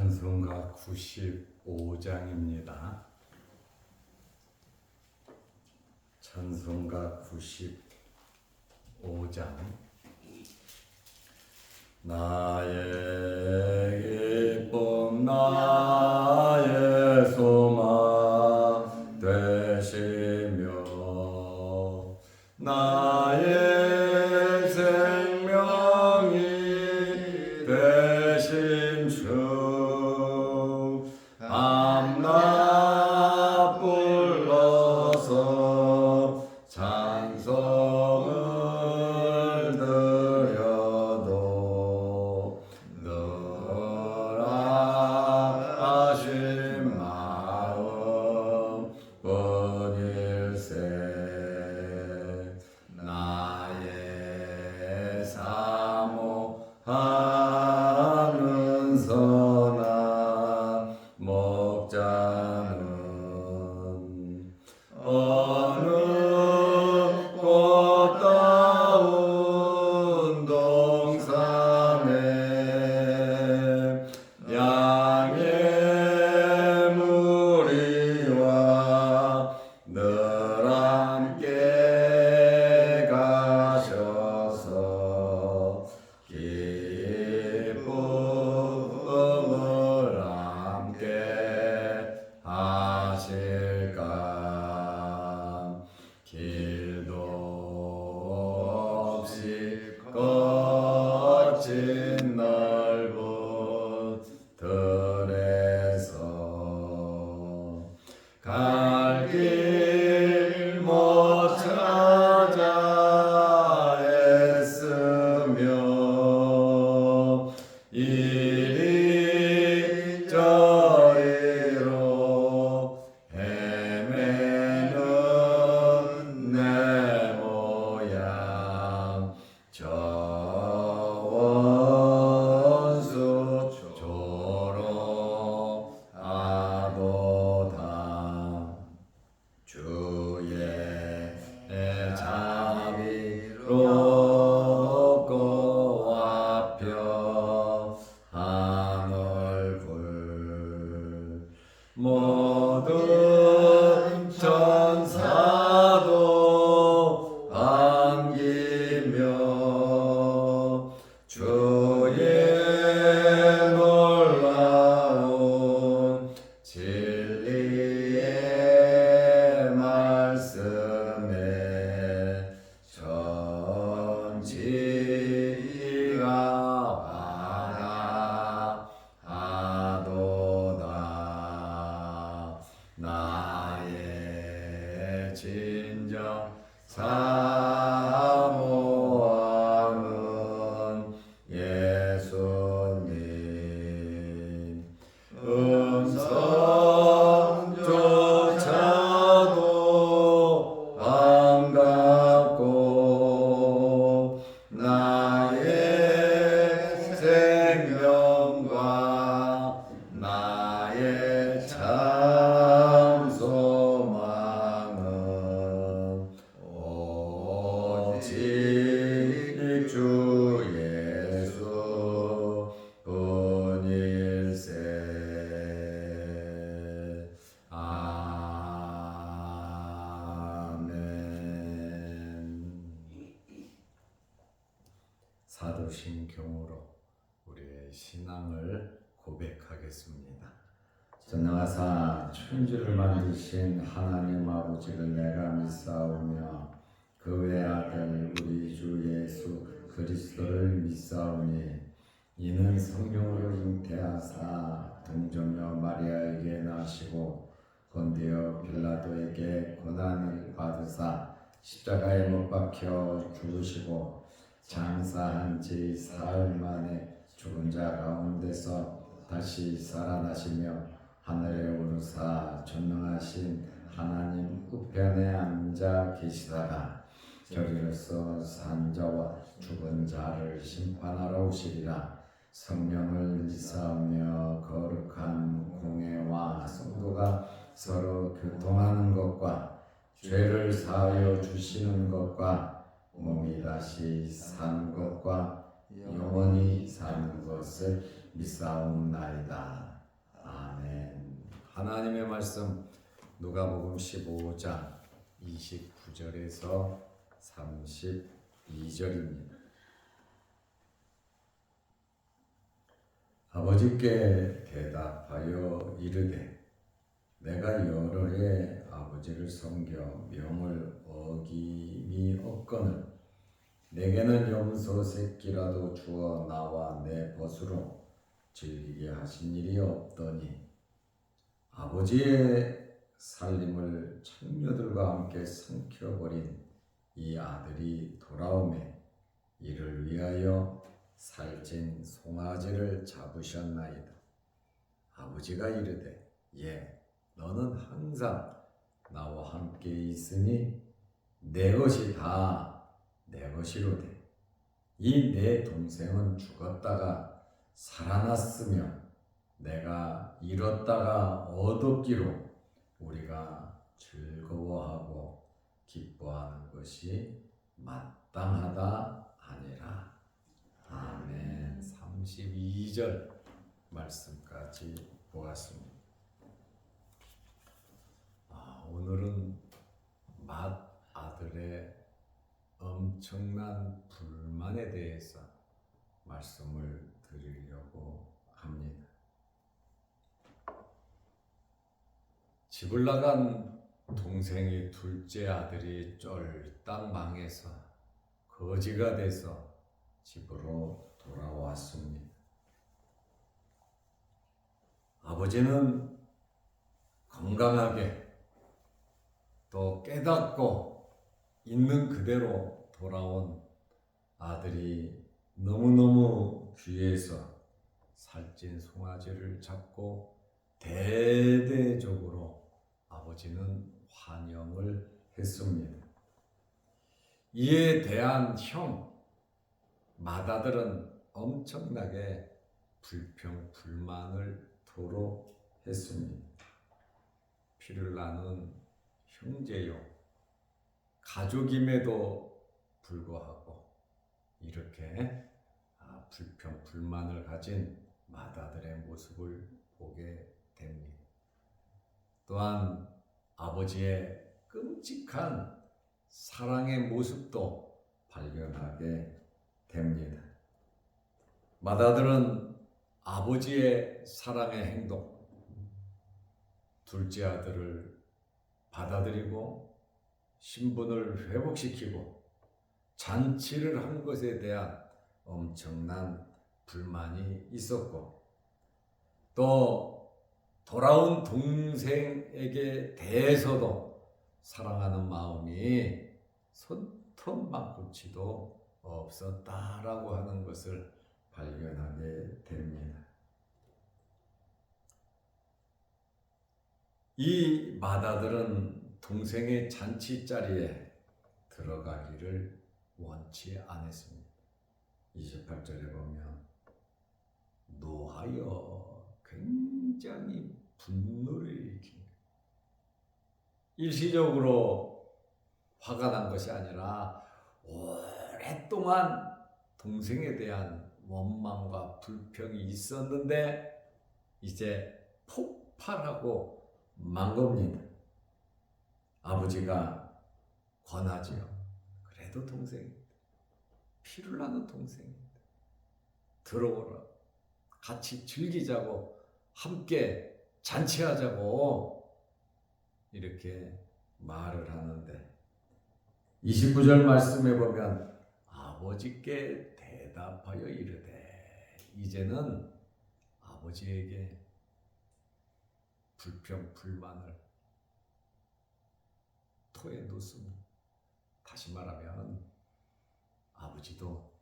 찬송가 95장입니다. 찬송가 95장. 나의 기쁨 나의 소망 되시며 나의 생명이 되신 주 밤낮 불러서 찬송을 드려도 늘 아신 마음 뿐일세. 나의 사모하는 선한 목자는 어느 꽃다운 동산에 양의 무리와 늘 함께 가셔서 기쁨을 함께 하실까. 길도 없이 거친 넓은 들에서 갈 길 못 찾아 애쓰며 이리저리로 헤매는 내 모양 저 원수 조롱하도다. 주의 자비롭고 화평한 얼굴 모든 천사도 안기며 주의 놀라운 진리의 말씀에 전지가 반하도다. 나의 진정 사모하는 예수님 음성조차도 반갑고 나의 생명과 나의 참 소망은 오직 주 예수 뿐일세. 아멘. 사도신경으로 우리의 신앙을 고백하겠습니다. 전능하사 천지를 만드신 하나님 아버지를 내가 믿사오며 그 외아들 우리 주 예수 그리스도를 믿사오니 이는 성령으로 잉태하사 동정녀 마리아에게 나시고 본디오 빌라도에게 고난을 받으사 십자가에 못 박혀 죽으시고 장사한 지 사흘 만에 죽은 자 가운데서 다시 살아나시며 하늘에 오르사 전능하신 하나님 우편에 앉아 계시다가 저리로서 산 자와 죽은 자를 심판하러 오시리라. 성령을 믿사오며 거룩한 공회와 성도가 서로 교통하는 것과 죄를 사하여 주시는 것과 몸이 다시 사는 것과 영원히 사는 것을 믿사옵나이다. 하나님의 말씀 누가복음 15장 29절에서 32절입니다. 아버지께 대답하여 이르되 내가 여러 해 아버지를 섬겨 명을 어김이 없거늘 내게는 염소 새끼라도 주어 나와 내 벗으로 즐기게 하신 일이 없더니 아버지의 살림을 창녀들과 함께 삼켜버린 이 아들이 돌아오매 이를 위하여 살찐 송아지를 잡으셨나이다. 아버지가 이르되 너는 항상 나와 함께 있으니 내 것이 다 내 것이로되 이 내 동생은 죽었다가 살아났으며 내가 잃었다가 얻었기로 우리가 즐거워하고 기뻐하는 것이 마땅하다 하니라. 아멘. 32절 말씀까지 보았습니다. 오늘은 맏아들의 엄청난 불만에 대해서 말씀을 드리려고 합니다. 집을 나간 동생이 둘째 아들이 쫄딱 망해서 거지가 돼서 집으로 돌아왔습니다. 아버지는 건강하게 또 깨닫고 있는 그대로 돌아온 아들이 너무너무 귀해서 살찐 송아지를 잡고 대대적으로 아버지는 환영을 했습니다. 이에 대한 형 맏아들은 엄청나게 불평 불만을 토로했습니다. 피를 나눈 형제요 가족임에도 불구하고 이렇게 불평 불만을 가진 맏아들의 모습을 보게 됩니다. 또한 아버지의 끔찍한 사랑의 모습도 발견하게 됩니다. 맏아들은 아버지의 사랑의 행동, 둘째 아들을 받아들이고 신분을 회복시키고 잔치를 한 것에 대한 엄청난 불만이 있었고 또 돌아온 동생에게 대해서도 사랑하는 마음이 손톱만큼치도 없었다라고 하는 것을 발견하게 됩니다. 이 맏아들은 동생의 잔치 자리에 들어가기를 원치 않았습니다. 28절에 보면 노하여 굉장히 분노를 일으킵니다. 일시적으로 화가 난 것이 아니라 오랫동안 동생에 대한 원망과 불평이 있었는데 이제 폭발하고 만 겁니다. 아버지가 권하지요. 그래도 동생입니다. 피를 나는 동생입니다. 들어오라. 같이 즐기자고 함께 잔치하자고 이렇게 말을 하는데 29절 말씀에 보면 아버지께 대답하여 이르되 이제는 아버지에게 불평 불만을 토해 놓습니다. 다시 말하면 아버지도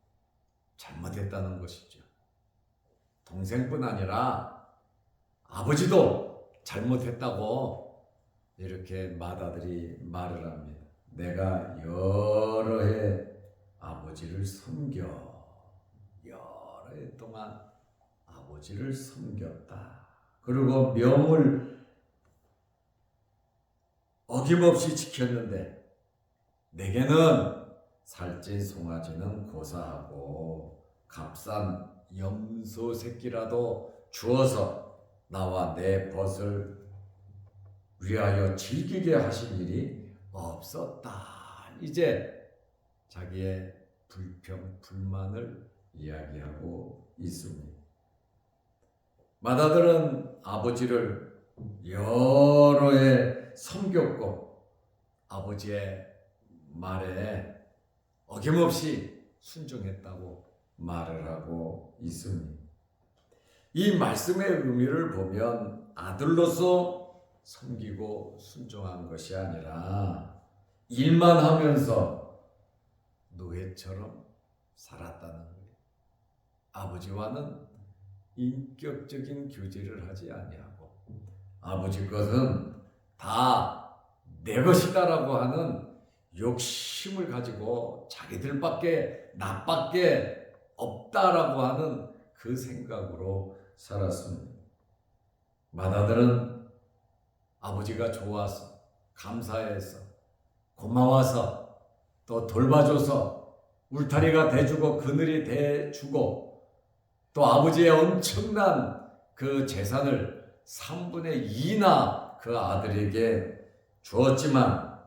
잘못했다는 것이죠. 동생뿐 아니라 아버지도 잘못했다고 이렇게 맏아들이 말을 합니다. 내가 여러 해 아버지를 섬겨 여러 해 동안 아버지를 섬겼다. 그리고 명을 어김없이 지켰는데 내게는 살찐 송아지는 고사하고 값싼 염소 새끼라도 주어서 나와 내 벗을 위하여 즐기게 하신 일이 없었다. 이제 자기의 불평, 불만을 이야기하고 있습니다. 맏아들은 아버지를 여러 해 섬겼고 아버지의 말에 어김없이 순종했다고 말을 하고 있습니다. 이 말씀의 의미를 보면 아들로서 섬기고 순종한 것이 아니라 일만 하면서 노예처럼 살았다는 거예요. 아버지와는 인격적인 교제를 하지 아니하고 아버지 것은 다 내 것이다라고 하는 욕심을 가지고 자기들밖에 나밖에 없다라고 하는 그 생각으로 살았습니다. 맏아들은 아버지가 좋아서 감사해서 고마워서 또 돌봐줘서 울타리가 돼주고 그늘이 돼주고 또 아버지의 엄청난 그 재산을 3분의 2나 그 아들에게 주었지만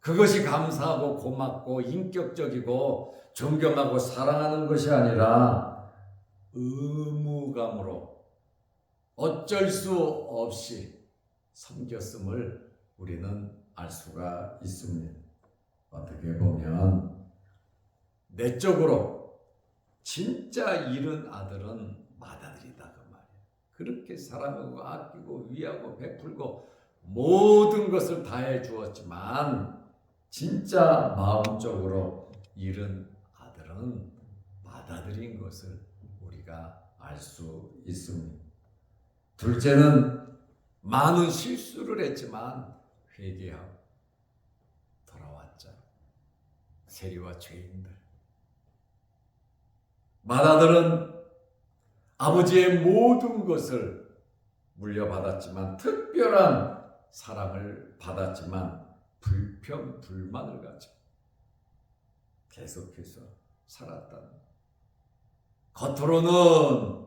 그것이 감사하고 고맙고 인격적이고 존경하고 사랑하는 것이 아니라 의무감으로 어쩔 수 없이 섬겼음을 우리는 알 수가 있습니다. 어떻게 보면 내적으로 진짜 이른 아들은 맏아들이다 그 말이에요. 그렇게 사랑하고 아끼고 위하고 베풀고 모든 것을 다해 주었지만 진짜 마음적으로 이른 아들은 맏아들인 것을 우리가 알 수 있습니다. 둘째는 많은 실수를 했지만 회개하고 돌아왔죠. 세리와 죄인들. 맏아들은 아버지의 모든 것을 물려받았지만 특별한 사랑을 받았지만 불평, 불만을 가지고 계속해서 살았다는 겉으로는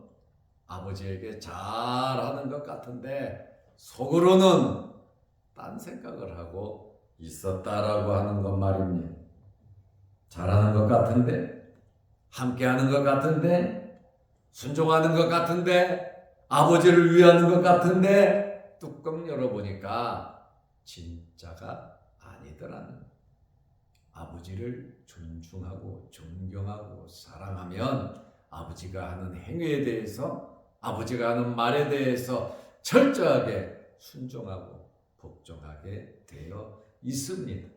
아버지에게 잘하는 것 같은데 속으로는 딴 생각을 하고 있었다라고 하는 것 말입니다. 잘하는 것 같은데 함께하는 것 같은데 순종하는 것 같은데 아버지를 위하는 것 같은데 뚜껑 열어보니까 진짜가 아니더라는 아버지를 존중하고 존경하고 사랑하면 아버지가 하는 행위에 대해서 아버지가 하는 말에 대해서 철저하게 순종하고 복종하게 되어 있습니다.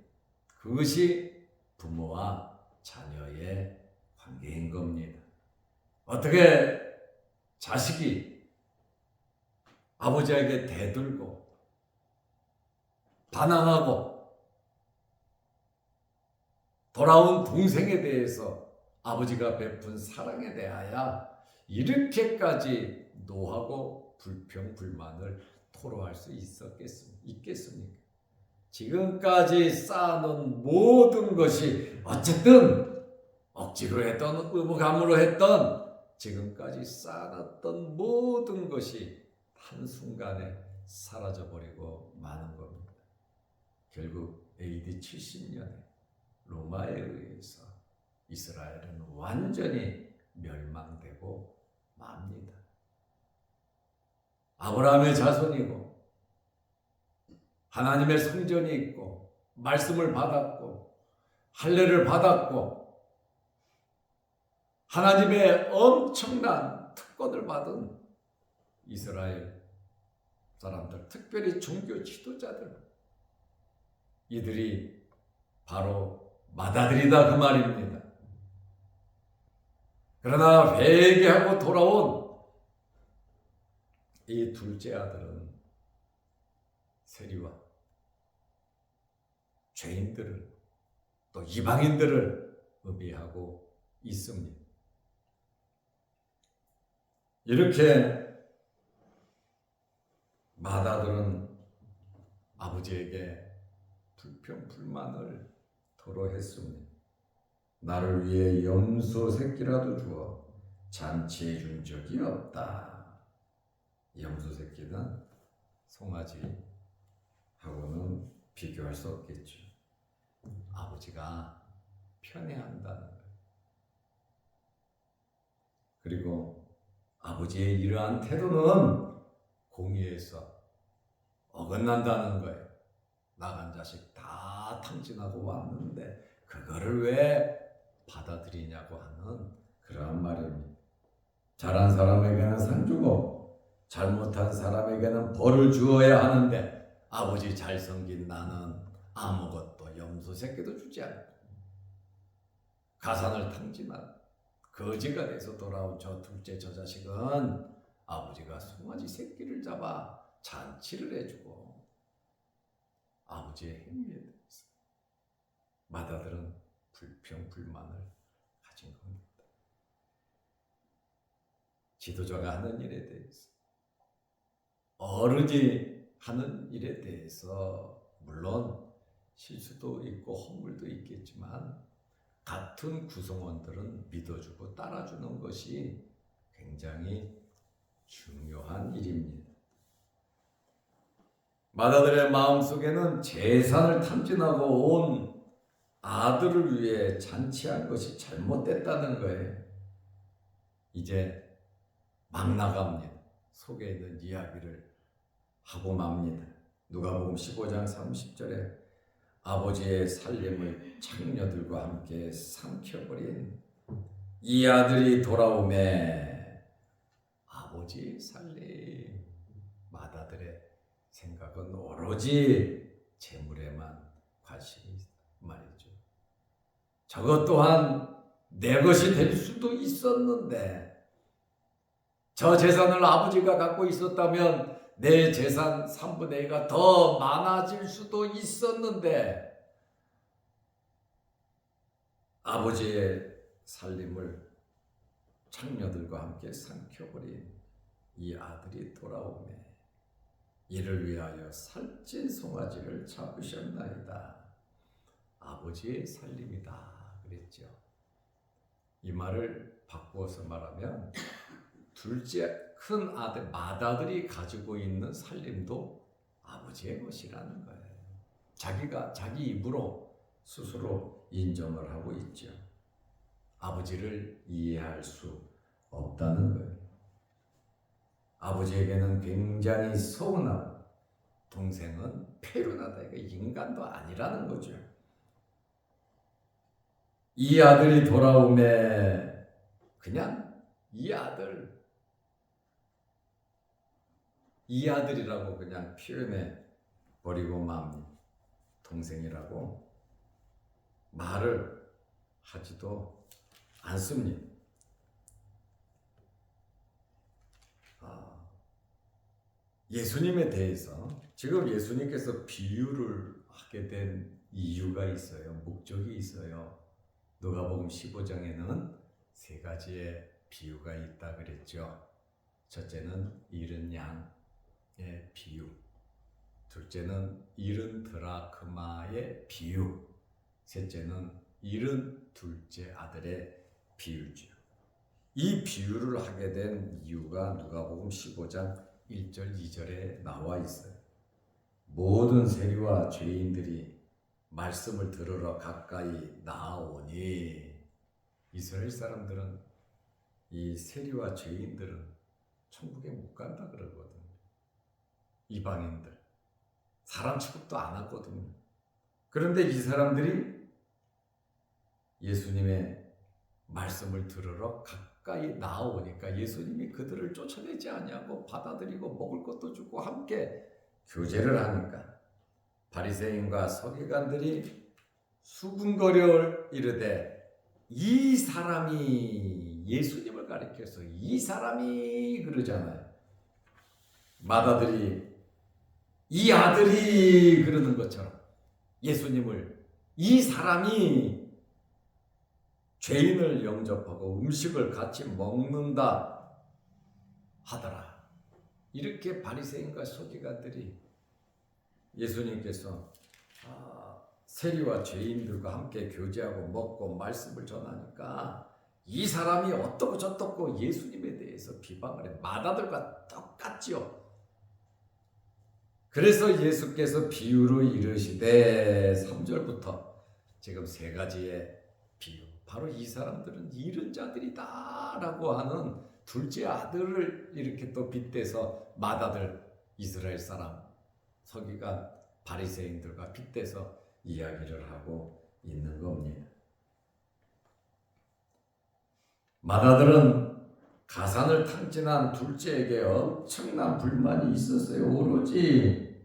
그것이 부모와 자녀의 관계인 겁니다. 어떻게 자식이 아버지에게 대들고 반항하고 돌아온 동생에 대해서 아버지가 베푼 사랑에 대하여 이렇게까지 노하고 불평, 불만을 토로할 수 있겠습니까? 지금까지 쌓아놓은 모든 것이 어쨌든 억지로 했던 의무감으로 했던 지금까지 쌓아놨던 모든 것이 한순간에 사라져버리고 마는 겁니다. 결국 AD 70년에 로마에 의해서 이스라엘은 완전히 멸망되고 맙니다. 아브라함의 자손이고 하나님의 성전이 있고 말씀을 받았고 할례를 받았고 하나님의 엄청난 특권을 받은 이스라엘 사람들, 특별히 종교 지도자들, 이들이 바로 맏아들이다 그 말입니다. 그러나 회개하고 돌아온 이 둘째 아들은 세리와 죄인들을 또 이방인들을 의미하고 있습니다. 이렇게 맏아들은 아버지에게 불평, 불만을 토로했습니다. 나를 위해 염소 새끼라도 주어 잔치해 준 적이 없다. 염소 새끼는 송아지 하고는 비교할 수 없겠죠. 아버지가 편애한다는 거예요. 그리고 아버지의 이러한 태도는 공의에서 어긋난다는 거예요. 나간 자식 다 탕진하고 왔는데 그거를 왜 받아들이냐고 하는 그러한 말입니다. 잘한 사람에게는 상 주고 잘못한 사람에게는 벌을 주어야 하는데 아버지 잘 섬긴 나는 아무것도 염소 새끼도 주지 않고 가산을 탕진한 거지가 돼서 돌아온 저 둘째 저 자식은 아버지가 송아지 새끼를 잡아 잔치를 해주고 아버지의 행위에 대해서 맏아들은 불평 불만을 가진 겁니다. 지도자가 하는 일에 대해서 어른이 하는 일에 대해서 물론 실수도 있고 허물도 있겠지만 같은 구성원들은 믿어주고 따라주는 것이 굉장히 중요한 일입니다. 맏아들의 마음속에는 재산을 탐진하고 온 아들을 위해 잔치한 것이 잘못됐다는 거예요. 이제 막 나갑니다. 속에 있는 이야기를 하고 맙니다. 누가복음 15장 30절에 아버지의 살림을 창녀들과 함께 삼켜버린 이 아들이 돌아오매 아버지의 살림, 맏아들의 생각은 오로지 재물에만 관심이 있다 말이죠. 저것 또한 내 것이 될 수도 있었는데 저 재산을 아버지가 갖고 있었다면 내 재산 3분의 1가 더 많아질 수도 있었는데 아버지의 살림을 창녀들과 함께 삼켜버린 이 아들이 돌아오매 이를 위하여 살찐 송아지를 잡으셨나이다. 아버지의 살림이다 그랬죠. 이 말을 바꾸어서 말하면 둘째 큰 아들 맏아들이 가지고 있는 살림도 아버지의 것이라는 거예요. 자기가 자기 입으로 스스로 인정을 하고 있죠. 아버지를 이해할 수 없다는 거예요. 아버지에게는 굉장히 서운하고 동생은 폐륜하다. 이거 인간도 아니라는 거죠. 이 아들이 돌아오매 그냥 이 아들이라고 그냥 표현해 버리고 맙니다. 동생이라고 말을 하지도 않습니다. 예수님에 대해서 지금 예수님께서 비유를 하게 된 이유가 있어요. 목적이 있어요. 누가복음 15장에는 세 가지의 비유가 있다 그랬죠. 첫째는 잃은 양의 비유, 둘째는 잃은 드라크마의 비유, 셋째는 잃은 둘째 아들의 비유죠. 이 비유를 하게 된 이유가 누가복음 15장 1절 2절에 나와 있어요. 모든 세리와 죄인들이 말씀을 들으러 가까이 나아오니 이스라엘 사람들은 이 세리와 죄인들은 천국에 못 간다 그러거든요. 이방인들 사람 취급도 안 하거든요. 그런데 이 사람들이 예수님의 말씀을 들으러 가까이 나아오니까 예수님이 그들을 쫓아내지 아니하고 받아들이고 먹을 것도 주고 함께 교제를 하니까 바리새인과 서기관들이 수군거려 이르되 이 사람이 예수님을 가리켜서 이 사람이 그러잖아요. 맏아들이 이 아들이 그러는 것처럼 예수님을 이 사람이 죄인을 영접하고 음식을 같이 먹는다 하더라. 이렇게 바리새인과 서기관들이 예수님께서 세리와 죄인들과 함께 교제하고 먹고 말씀을 전하니까 이 사람이 어떻고 저떻고 예수님에 대해서 비방을 해. 맏아들과 똑같지요. 그래서 예수께서 비유로 이르시되 3절부터 지금 세 가지의 비유, 바로 이 사람들은 잃은 자들이다 라고 하는 둘째 아들을 이렇게 또 빗대서 맏아들 이스라엘 사람 서기관 바리새인들과 빗대서 이야기를 하고 있는 겁니다. 맏아들은 가산을 탕진한 둘째에게 엄청난 불만이 있었어요. 오로지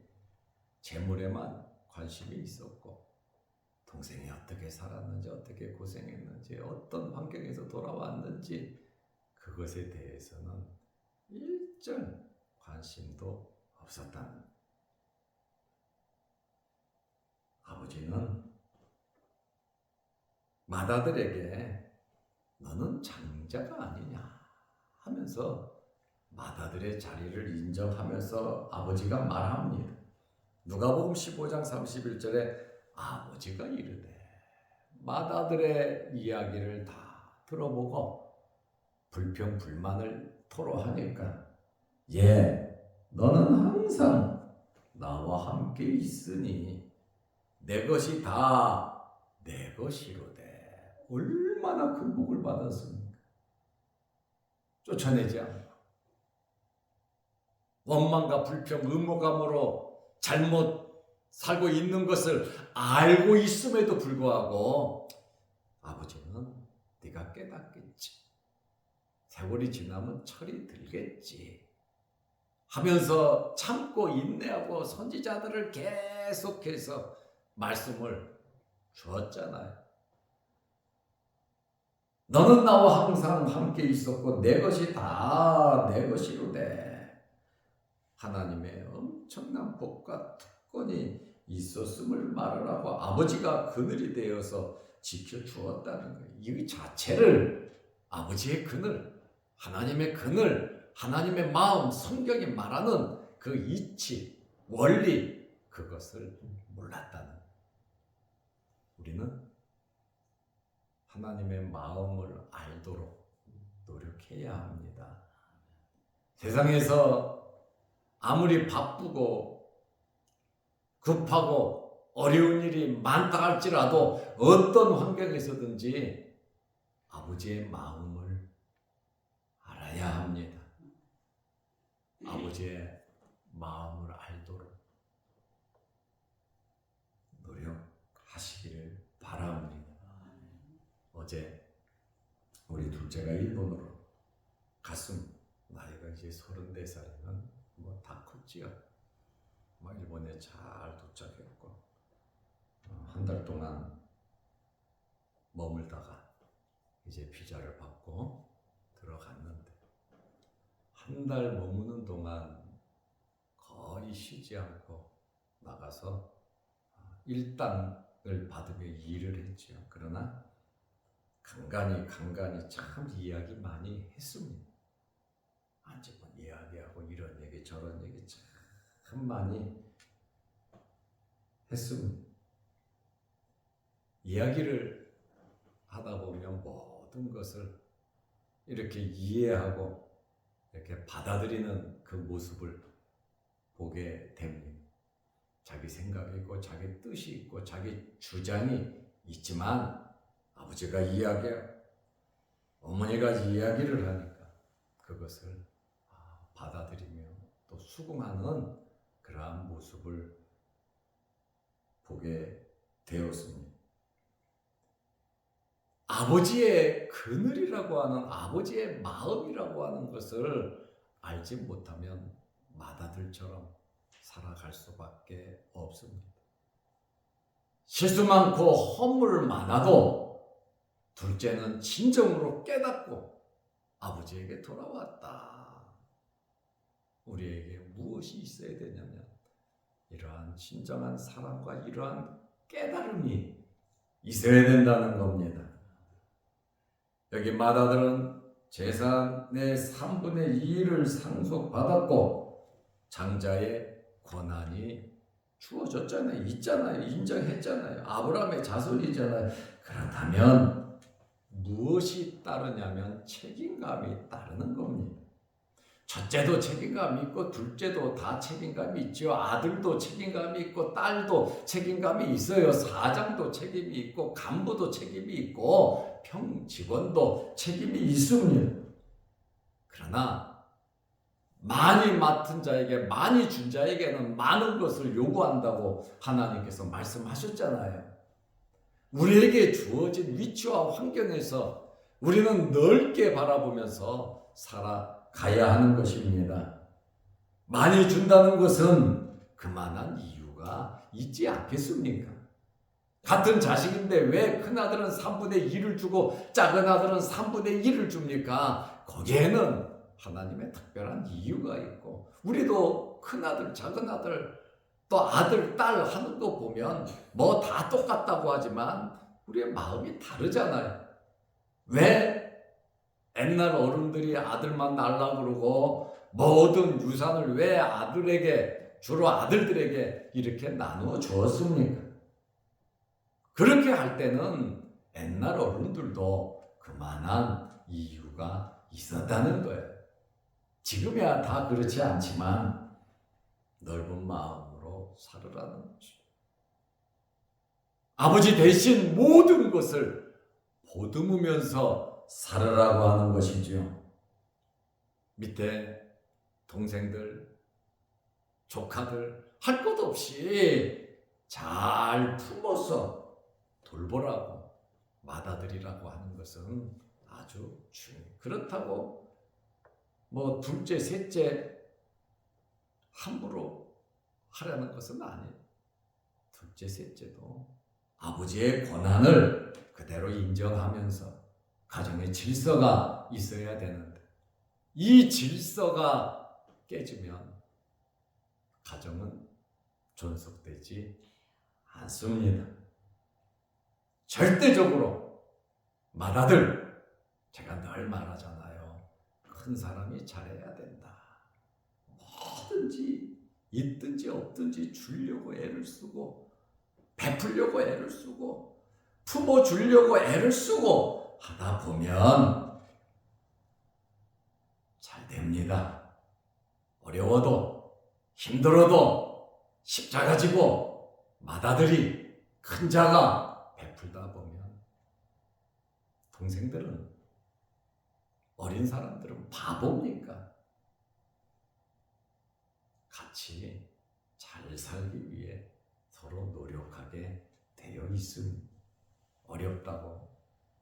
재물에만 관심이 있었고 동생이 어떻게 살았는지, 어떻게 고생했는지, 어떤 환경에서 돌아왔는지 그것에 대해서는 일절 관심도 없었다는. 아버지는 맏아들에게 너는 장자가 아니냐 하면서 맏아들의 자리를 인정하면서 아버지가 말합니다. 누가복음 15장 31절에 아버지가 이르되 맏아들의 이야기를 다 들어보고 불평 불만을 토로하니까 너는 항상 나와 함께 있으니 내 것이 다 내 것이로되. 얼마나 큰 복을 받았습니까? 쫓아내지 않고 원망과 불평, 의무감으로 잘못 살고 있는 것을 알고 있음에도 불구하고 아버지는 네가 깨닫겠지, 세월이 지나면 철이 들겠지 하면서 참고 인내하고 선지자들을 계속해서 말씀을 주었잖아요. 너는 나와 항상 함께 있었고 내 것이 다 내 것이로되. 하나님의 엄청난 복과 특권이 있었음을 말하라고 아버지가 그늘이 되어서 지켜주었다는 거예요. 이 자체를 아버지의 그늘, 하나님의 그늘, 하나님의 마음, 성경이 말하는 그 이치, 원리, 그것을 몰랐다는 거예요. 우리는 하나님의 마음을 알도록 노력해야 합니다. 세상에서 아무리 바쁘고 급하고 어려운 일이 많다 할지라도 어떤 환경에서든지 아버지의 마음을 알아야 합니다. 아버지의 마음을 알도록 노력하시기를 바랍니다. 어제 우리 둘째가 일본으로 갔습니다. 나이가 이제 34살이면 뭐 다 컸지요. 일본에 잘 도착했고 한 달 동안 머물다가 이제 비자를 받고 들어갔는데 한 달 머무는 동안 거의 쉬지 않고 나가서 일당을 받으며 일을 했죠. 그러나 간간히 참 이야기 많이 했습니다. 앉으면 이야기하고 이런 얘기 저런 얘기 참 많이 했습니다. 이야기를 하다 보면 모든 것을 이렇게 이해하고 이렇게 받아들이는 그 모습을 보게 됩니다. 자기 생각이 있고 자기 뜻이 있고 자기 주장이 있지만 아버지가 이야기하고 어머니가 이야기를 하니까 그것을 받아들이며 또 수긍하는 그러한 모습을 보게 되었습니다. 아버지의 그늘이라고 하는, 아버지의 마음이라고 하는 것을 알지 못하면 맏아들처럼 살아갈 수밖에 없습니다. 실수 많고 허물 많아도 둘째는 진정으로 깨닫고 아버지에게 돌아왔다. 우리에게 무엇이 있어야 되냐면 이러한 진정한 사랑과 이러한 깨달음이 있어야 된다는 겁니다. 여기 맏아들은 재산의 3분의 2를 상속받았고 장자의 권한이 주어졌잖아요. 있잖아요. 인정했잖아요. 아브라함의 자손이잖아요. 그렇다면 무엇이 따르냐면 책임감이 따르는 겁니다. 첫째도 책임감이 있고 둘째도 다 책임감이 있죠. 아들도 책임감이 있고 딸도 책임감이 있어요. 사장도 책임이 있고 간부도 책임이 있고 직원도 책임이 있습니다. 그러나 많이 맡은 자에게 많이 준 자에게는 많은 것을 요구한다고 하나님께서 말씀하셨잖아요. 우리에게 주어진 위치와 환경에서 우리는 넓게 바라보면서 살아가야 하는 것입니다. 많이 준다는 것은 그만한 이유가 있지 않겠습니까? 같은 자식인데 왜 큰아들은 3분의 1을 주고 작은 아들은 3분의 1을 줍니까? 거기에는 하나님의 특별한 이유가 있고, 우리도 큰아들, 작은아들, 또 아들, 딸 하는 거 보면 뭐 다 똑같다고 하지만 우리의 마음이 다르잖아요. 왜 옛날 어른들이 아들만 낳으려고 그러고 모든 유산을 왜 아들에게, 주로 아들들에게 이렇게 나누어 주었습니까? 그렇게 할 때는 옛날 어른들도 그만한 이유가 있었다는 거예요. 지금이야 다 그렇지 않지만 넓은 마음으로 살으라는 거죠. 아버지 대신 모든 것을 보듬으면서 살으라고 하는 것이죠. 밑에 동생들, 조카들 할 것 없이 잘 품어서 돌보라고, 맏아들이라고 하는 것은 아주 중요해요. 그렇다고 뭐 둘째, 셋째 함부로 하라는 것은 아니에요. 둘째, 셋째도 아버지의 권한을 그대로 인정하면서 가정의 질서가 있어야 되는데, 이 질서가 깨지면 가정은 존속되지 않습니다. 절대적으로 맏아들, 제가 늘 말하잖아요. 큰 사람이 잘해야 된다. 뭐든지 있든지 없든지 주려고 애를 쓰고 베풀려고 애를 쓰고 품어주려고 애를 쓰고 하다 보면 잘 됩니다. 어려워도 힘들어도 십자가 지고 맏아들이 큰 자가 베풀다 보면 동생들은, 어린 사람들은 바보입니까? 같이 잘 살기 위해 서로 노력하게 되어 있습니다. 어렵다고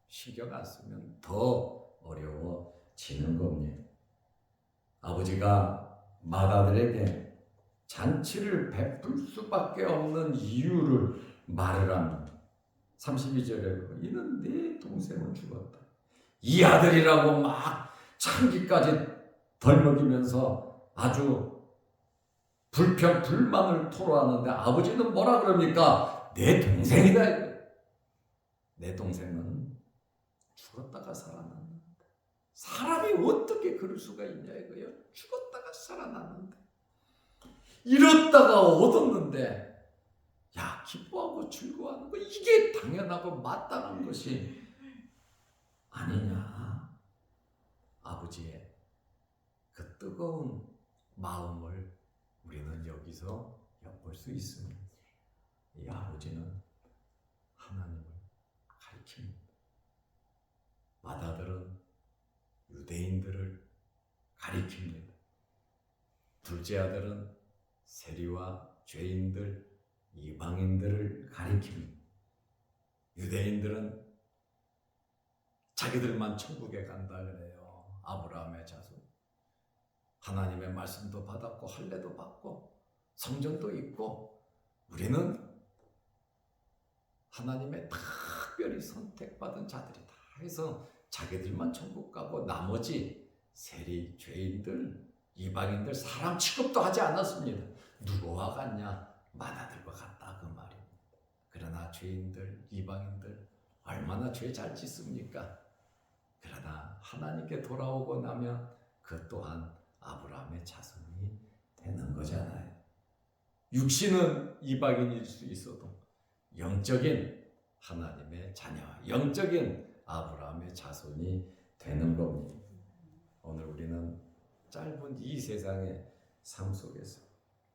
신경 안 쓰면 더 어려워지는 겁니다. 아버지가 맏아들에게 잔치를 베풀 수밖에 없는 이유를 말을 합니다. 32절에 이는 네 동생은 죽었다. 이 아들이라고 막 창기까지 덜먹이면서 아주 불평, 불만을 토로하는데 아버지는 뭐라 그럽니까? 내 동생이다. 내 동생은 죽었다가 살아났는데, 사람이 어떻게 그럴 수가 있냐 이거예요. 죽었다가 살아났는데, 잃었다가 얻었는데, 야, 기뻐하고 즐거워하는 거, 이게 당연하고 마땅한 것이 아니냐. 아버지의 그 뜨거운 마음을 우리는 여기서 엿볼 수 있습니다. 이 아버지는 하나님을 가리킵니다. 맏아들은 유대인들을 가리킵니다. 둘째 아들은 세리와 죄인들, 이방인들을 가리킵니다. 유대인들은 자기들만 천국에 간다 그래요. 아브라함의 자손. 하나님의 말씀도 받았고 할례도 받고 성전도 있고, 우리는 하나님의 특별히 선택받은 자들이다 해서 자기들만 천국 가고 나머지 세리, 죄인들, 이방인들 사람 취급도 하지 않았습니다. 누구와 같냐? 맏아들과 같다 그 말입니다. 그러나 죄인들, 이방인들 얼마나 죄 잘 짓습니까? 그러나 하나님께 돌아오고 나면 그 또한 아브라함의 자손이 되는 거잖아요. 육신은 이방인일 수 있어도 영적인 하나님의 자녀, 영적인 아브라함의 자손이 되는 겁니다. 오늘 우리는 짧은 이 세상의 삶 속에서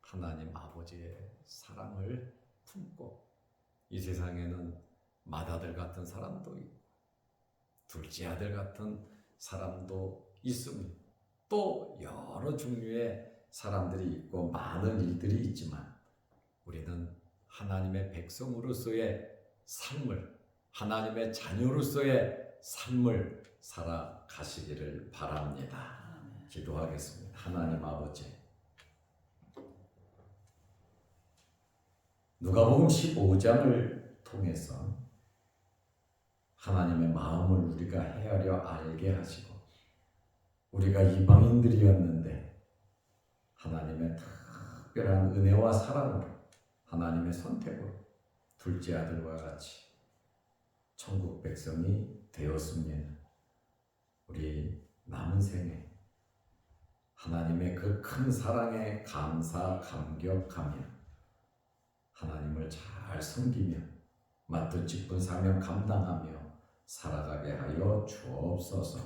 하나님 아버지의 사랑을 품고 이 세상에는 맏아들 같은 사람도 있고 둘째 아들 같은 사람도 있습니다. 또 여러 종류의 사람들이 있고 많은 일들이 있지만 우리는 하나님의 백성으로서의 삶을, 하나님의 자녀로서의 삶을 살아가시기를 바랍니다. 기도하겠습니다. 하나님 아버지, 누가복음 15장을 통해서 하나님의 마음을 우리가 헤아려 알게 하시고 우리가 이방인들이었는데 하나님의 특별한 은혜와 사랑으로 하나님의 선택으로 둘째 아들과 같이 천국 백성이 되었습니다. 우리 남은 생에 하나님의 그 큰 사랑에 감사 감격하며 하나님을 잘 섬기며 맡은 직분 사명 감당하며 살아가게 하여 주옵소서.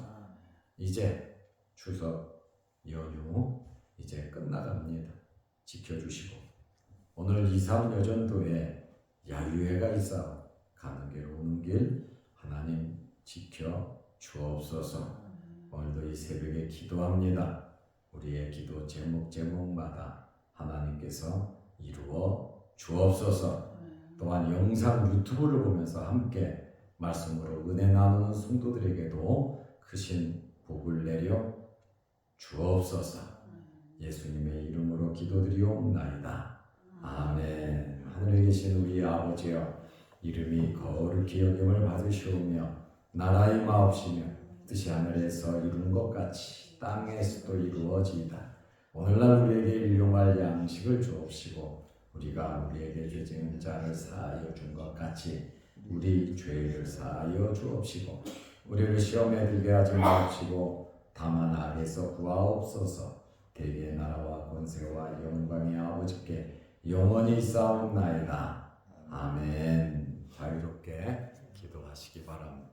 이제 추석 연휴 이제 끝나갑니다. 지켜주시고 오늘 2.3 여전도에 야유회가 있어 가는 길 오는 길 하나님 지켜 주옵소서. 오늘도 이 새벽에 기도합니다. 우리의 기도 제목마다 하나님께서 이루어 주옵소서. 또한 영상 유튜브를 보면서 함께 말씀으로 은혜 나누는 성도들에게도 크신 복을 내려 주옵소서. 예수님의 이름으로 기도드리옵나이다. 아멘. 하늘에 계신 우리 아버지여, 이름이 거룩히 여김을 받으시오며 나라의 마옵시며 뜻이 하늘에서 이룬 것 같이 땅에서도 이루어지이다. 오늘날 우리에게 일용할 양식을 주옵시고 우리가 우리에게 죄 지은 자를 사하여 준 것 같이 우리 죄를 사하여 주옵시고 우리를 시험에 들게 하지 마옵시고 다만 악에서 구하옵소서. 대개의 나라와 권세와 영광의 아버지께 영원히 있사옵나이다. 아멘. 자유롭게 기도하시기 바랍니다.